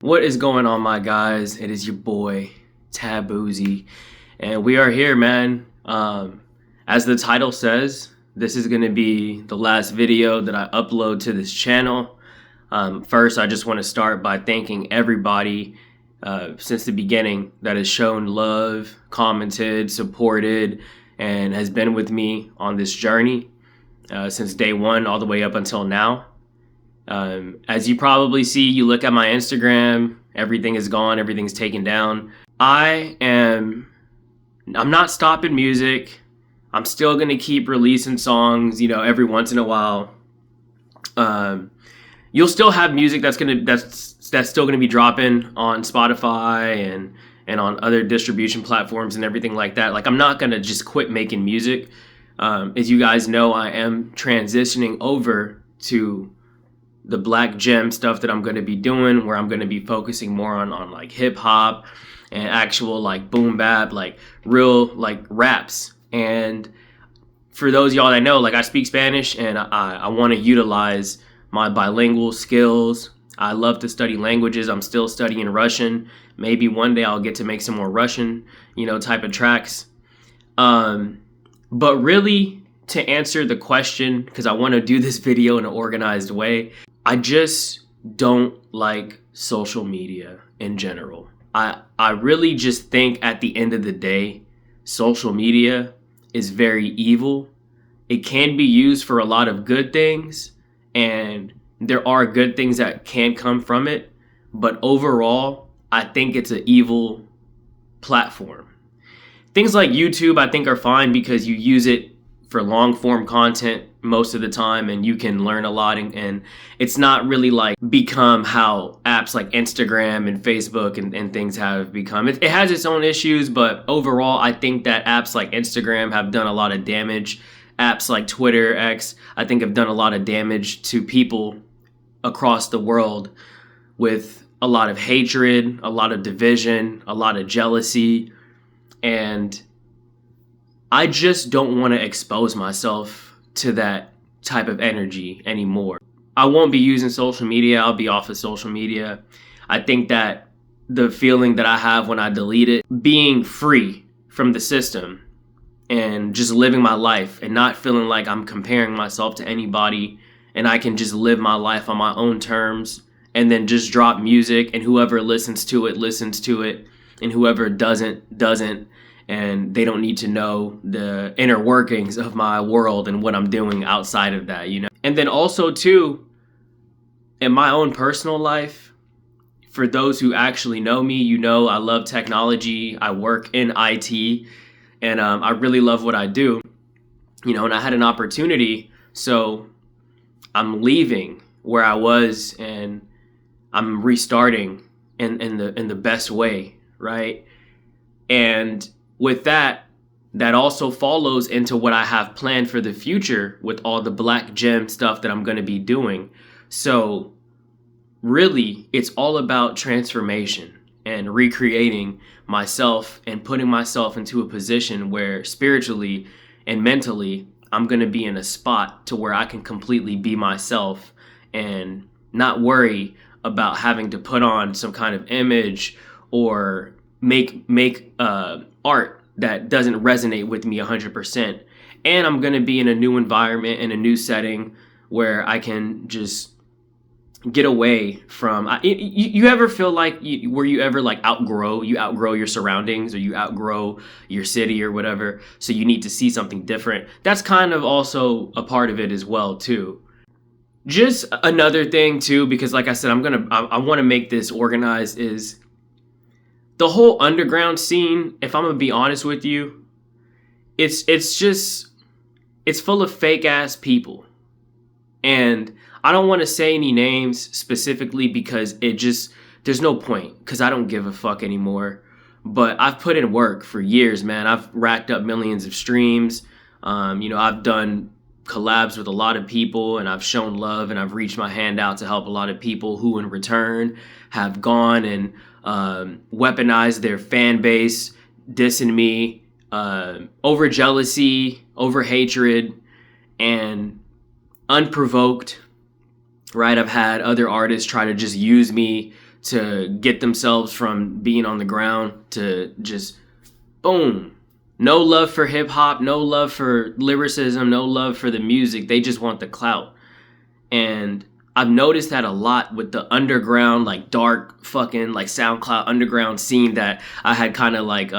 What is going on, my guys? It is your boy TVBUU, and we are here, man. As the title says, this is going to be the last video that I upload to this channel. First, I just want to start by thanking everybody since the beginning that has shown love, commented, supported, and has been with me on this journey since day one all the way up until now. As you probably see, you look at my Instagram, everything is gone, everything's taken down. I'm not stopping music. I'm still going to keep releasing songs, every once in a while. You'll still have music that's still going to be dropping on Spotify and on other distribution platforms and everything like that. Like, I'm not going to just quit making music. As you guys know, I am transitioning over to the black gem stuff that I'm going to be doing, where I'm going to be focusing more on like hip hop and actual like boom bap, like real like raps. And for those of y'all that know, like, I speak Spanish, and I want to utilize my bilingual skills. I love to study languages. I'm still studying Russian. Maybe one day I'll get to make some more Russian, type of tracks. But really, to answer the question, because I want to do this video in an organized way, I just don't like social media in general. I really just think at the end of the day, social media is very evil. It can be used for a lot of good things, and there are good things that can come from it. But overall, I think it's an evil platform. Things like YouTube, I think, are fine because you use it for long form content most of the time, and you can learn a lot, and it's not really like become how apps like Instagram and Facebook and things have become. It has its own issues, but overall I think that apps like Instagram have done a lot of damage. Apps like Twitter, X, I think, have done a lot of damage to people across the world with a lot of hatred, a lot of division, a lot of jealousy, and I just don't want to expose myself to that type of energy anymore. I won't be using social media. I'll be off of social media. I think that the feeling that I have when I delete it, being free from the system and just living my life and not feeling like I'm comparing myself to anybody, and I can just live my life on my own terms and then just drop music, and whoever listens to it, and whoever doesn't. And they don't need to know the inner workings of my world and what I'm doing outside of that, And then also, too, in my own personal life, for those who actually know me, I love technology. I work in IT, and I really love what I do, and I had an opportunity. So I'm leaving where I was, and I'm restarting in the best way, right? And with that also follows into what I have planned for the future with all the black gem stuff that I'm going to be doing. So really, it's all about transformation and recreating myself and putting myself into a position where spiritually and mentally I'm going to be in a spot to where I can completely be myself and not worry about having to put on some kind of image or make art that doesn't resonate with me 100%. And I'm going to be in a new environment, in a new setting, where I can just get away from you ever feel like were you ever like outgrow your surroundings, or you outgrow your city or whatever, so you need to see something different? That's kind of also a part of it as well, too. Just another thing too, because like I said, I want to make this organized, is the whole underground scene. If I'm gonna be honest with you, it's full of fake ass people. And I don't want to say any names specifically because there's no point, because I don't give a fuck anymore. But I've put in work for years, man. I've racked up millions of streams. I've done collabs with a lot of people, and I've shown love, and I've reached my hand out to help a lot of people who in return have gone and weaponized their fan base, dissing me over jealousy, over hatred, and unprovoked, right? I've had other artists try to just use me to get themselves from being on the ground to just boom. No love for hip hop, no love for lyricism, no love for the music. They just want the clout. And I've noticed that a lot with the underground, like dark fucking like SoundCloud underground scene that I had kind of like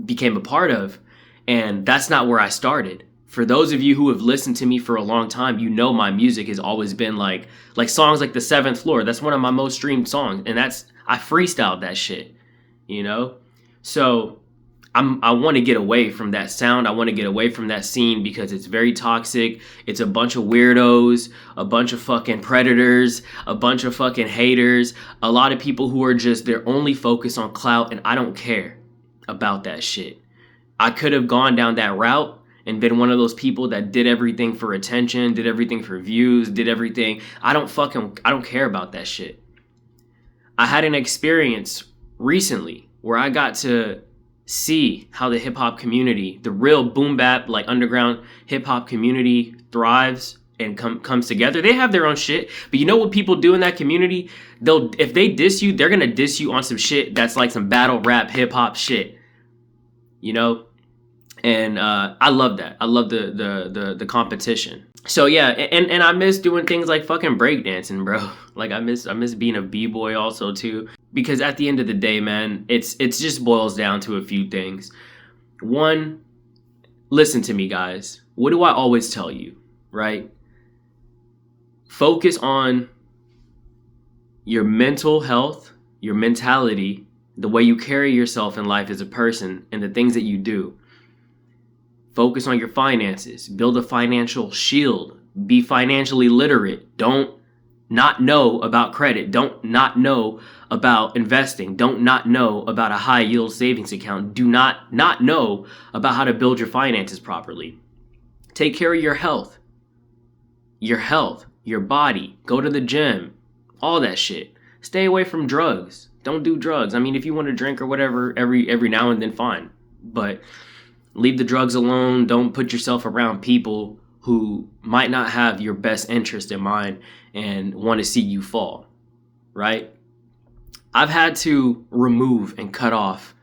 became a part of. And that's not where I started. For those of you who have listened to me for a long time, you know my music has always been like songs like The Seventh Floor. That's one of my most streamed songs, and I freestyled that shit, you know. So I want to get away from that sound. I want to get away from that scene because it's very toxic. It's a bunch of weirdos, a bunch of fucking predators, a bunch of fucking haters, a lot of people who are just their only focus on clout, and I don't care about that shit. I could have gone down that route and been one of those people that did everything for attention, did everything for views, did everything. I don't care about that shit. I had an experience recently where I got to see how the hip hop community, the real boom bap, like underground hip hop community thrives and comes together. They have their own shit, but you know what people do in that community? If they diss you, they're gonna diss you on some shit that's like some battle rap hip hop shit, you know. And I love that. I love the competition. So yeah, and I miss doing things like fucking breakdancing, bro. Like I miss being a b-boy also too. Because at the end of the day, man, it's just boils down to a few things. One, listen to me, guys. What do I always tell you, right? Focus on your mental health, your mentality, the way you carry yourself in life as a person, and the things that you do. Focus on your finances. Build a financial shield. Be financially literate. Don't not know about credit. Don't not know about investing. Don't not know about a high yield savings account. Do not know about how to build your finances properly. Take care of your health. Your body. Go to the gym. All that shit. Stay away from drugs. Don't do drugs. I mean, if you want to drink or whatever every now and then, fine. But leave the drugs alone. Don't put yourself around people who might not have your best interest in mind and want to see you fall, right? I've had to remove and cut off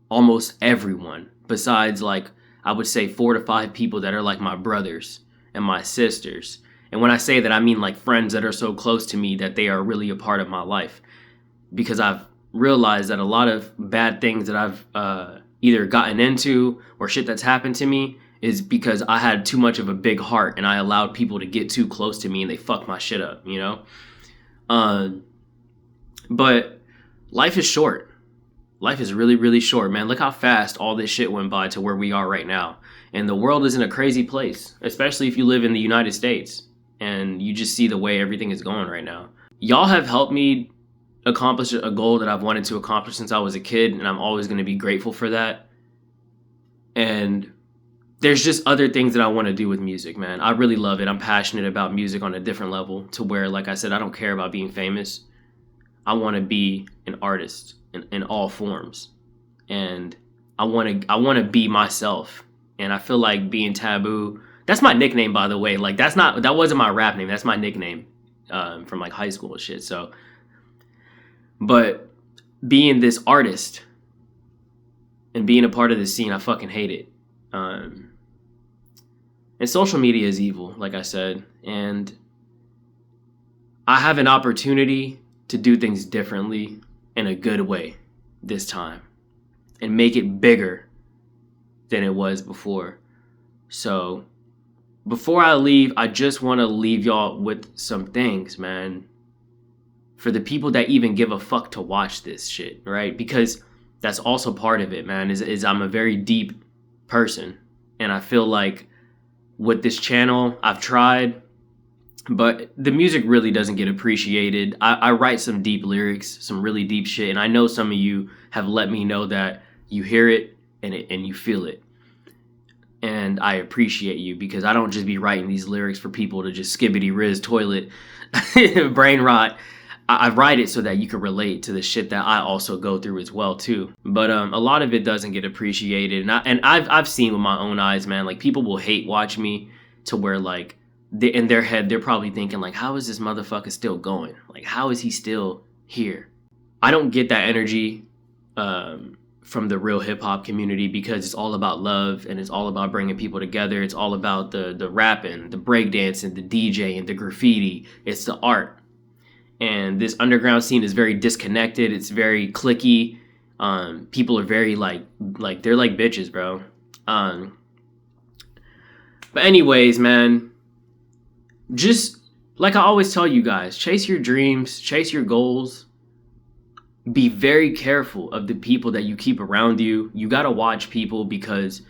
almost everyone besides like, I would say 4 to 5 people that are like my brothers and my sisters. And when I say that, I mean like friends that are so close to me that they are really a part of my life. Because I've realized that a lot of bad things that I've either gotten into or shit that's happened to me is because I had too much of a big heart and I allowed people to get too close to me and they fucked my shit up, you know? But life is short. Life is really, really short, man. Look how fast all this shit went by to where we are right now. And the world is in a crazy place, especially if you live in the United States and you just see the way everything is going right now. Y'all have helped me accomplish a goal that I've wanted to accomplish since I was a kid, and I'm always going to be grateful for that. And there's just other things that I want to do with music, man. I really love it. I'm passionate about music on a different level to where, like I said, I don't care about being famous. I want to be an artist in all forms. And I want to be myself. And I feel like being TVBUU, that's my nickname, by the way. Like that wasn't my rap name. That's my nickname from like high school and shit. So, but being this artist and being a part of this scene, I fucking hate it. And social media is evil, like I said. And I have an opportunity to do things differently in a good way this time and make it bigger than it was before. So before I leave, I just want to leave y'all with some things, man. For the people that even give a fuck to watch this shit, right? Because that's also part of it, man, is I'm a very deep person. And I feel like with this channel, I've tried, but the music really doesn't get appreciated. I write some deep lyrics, some really deep shit. And I know some of you have let me know that you hear it and you feel it. And I appreciate you because I don't just be writing these lyrics for people to just skibbity riz toilet brain rot. I write it so that you can relate to the shit that I also go through as well too. But a lot of it doesn't get appreciated, and I've seen with my own eyes, man. Like people will hate watch me to where like in their head they're probably thinking like, how is this motherfucker still going? Like how is he still here? I don't get that energy from the real hip hop community, because it's all about love and it's all about bringing people together. It's all about the rapping, the breakdancing, the DJ, and the graffiti. It's the art. And this underground scene is very disconnected. It's very cliquey. People are very like they're like bitches, bro. But anyways, man, just like I always tell you guys, chase your dreams, chase your goals. Be very careful of the people that you keep around you. You got to watch people, because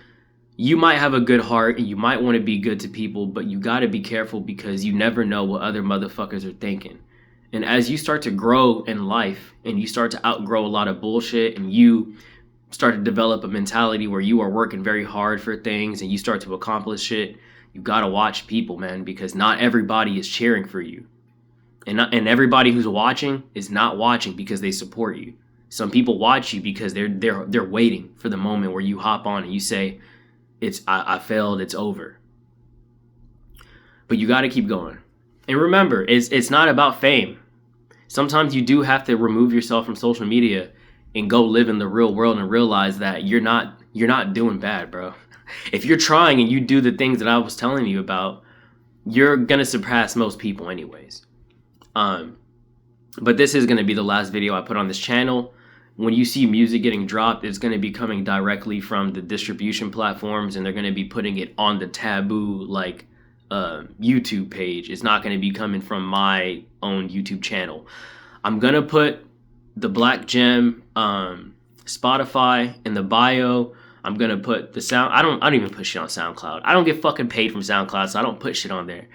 you might have a good heart and you might want to be good to people, but you got to be careful, because you never know what other motherfuckers are thinking. And as you start to grow in life and you start to outgrow a lot of bullshit, and you start to develop a mentality where you are working very hard for things and you start to accomplish shit, you got to watch people, man, because not everybody is cheering for you. And everybody who's watching is not watching because they support you. Some people watch you because they're waiting for the moment where you hop on and you say, I failed, it's over. But you got to keep going. And remember, it's not about fame. Sometimes you do have to remove yourself from social media and go live in the real world and realize that you're not doing bad, bro. If you're trying and you do the things that I was telling you about, you're gonna surpass most people anyways. But this is going to be the last video I put on this channel. When you see music getting dropped, it's going to be coming directly from the distribution platforms, and they're going to be putting it on the TVBUU like YouTube page. It's not going to be coming from my own YouTube channel. I'm going to put the Black Gem Spotify in the bio. I'm going to put the sound. I don't even put shit on SoundCloud. I don't get fucking paid from SoundCloud, so I don't put shit on there.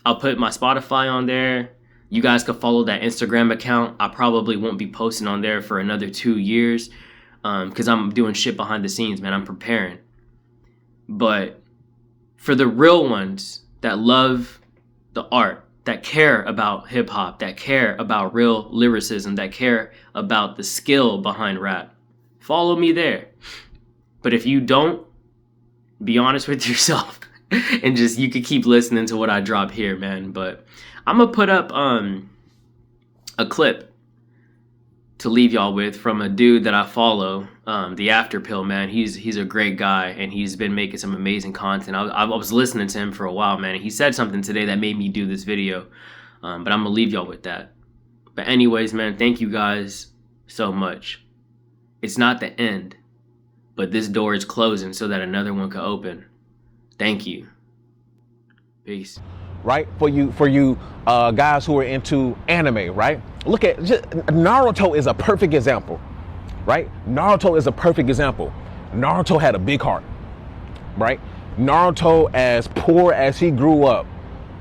I'll put my Spotify on there. You guys can follow that Instagram account. I probably won't be posting on there for another 2 years because I'm doing shit behind the scenes, man. I'm preparing. But for the real ones that love the art, that care about hip hop, that care about real lyricism, that care about the skill behind rap, follow me there. But if you don't, be honest with yourself. And just, you could keep listening to what I drop here, man. But I'm gonna put up a clip to leave y'all with from a dude that I follow, the After Pill, man. He's a great guy, and he's been making some amazing content. I was listening to him for a while, man. And he said something today that made me do this video, but I'm gonna leave y'all with that. But anyways, man, thank you guys so much. It's not the end, but this door is closing so that another one can open. Thank you. Peace. Right? For you guys who are into anime, right? Look at Naruto is a perfect example, right? Naruto is a perfect example. Naruto had a big heart, right? Naruto, as poor as he grew up,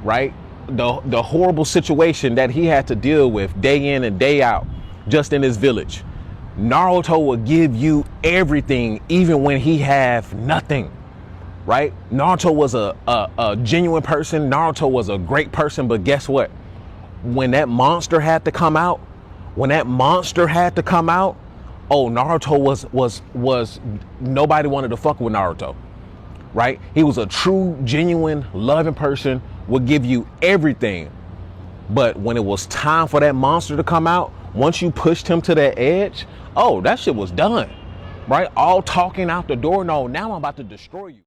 right? The horrible situation that he had to deal with day in and day out, just in his village. Naruto will give you everything, even when he have nothing. Right? Naruto was a genuine person. Naruto was a great person, but guess what? When that monster had to come out, oh, Naruto was nobody wanted to fuck with Naruto. Right? He was a true, genuine, loving person, would give you everything. But when it was time for that monster to come out, once you pushed him to that edge, oh, that shit was done. Right? All talking out the door. No, now I'm about to destroy you.